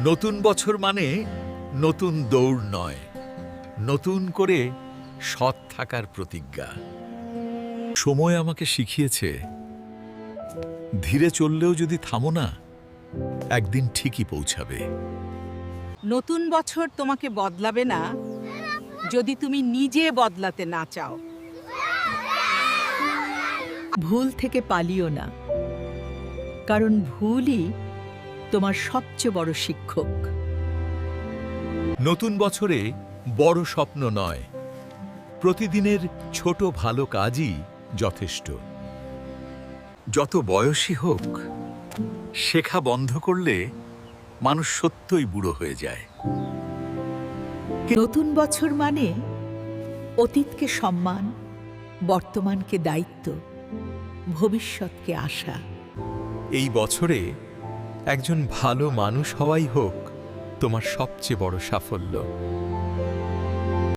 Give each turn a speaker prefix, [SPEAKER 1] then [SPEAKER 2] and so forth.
[SPEAKER 1] নতুন বছর মানে নতুন দৌড় নয়, নতুন করে সৎ থাকার প্রতিজ্ঞা। সময় আমাকে শিখিয়েছে, ধীরে চললেও যদি থামো না, একদিন ঠিকই পৌঁছাবে।
[SPEAKER 2] নতুন বছর তোমাকে বদলাবে না যদি তুমি নিজে বদলাতে না চাও। ভুল থেকে পালিও না, কারণ ভুলই তোমার সবচেয়ে বড় শিক্ষক।
[SPEAKER 1] নতুন বছরে বড় স্বপ্ন নয়, প্রতিদিনের ছোট ভালো কাজই যথেষ্ট। যত বয়সী হোক, শেখা বন্ধ করলে মানুষ সত্যই বুড়ো হয়ে যায়।
[SPEAKER 2] নতুন বছর মানে অতীতকে সম্মান, বর্তমানকে দায়িত্ব, ভবিষ্যৎকে আশা।
[SPEAKER 1] এই বছরে একজন ভালো মানুষ হওয়াই হোক তোমার সবচেয়ে বড় সাফল্য।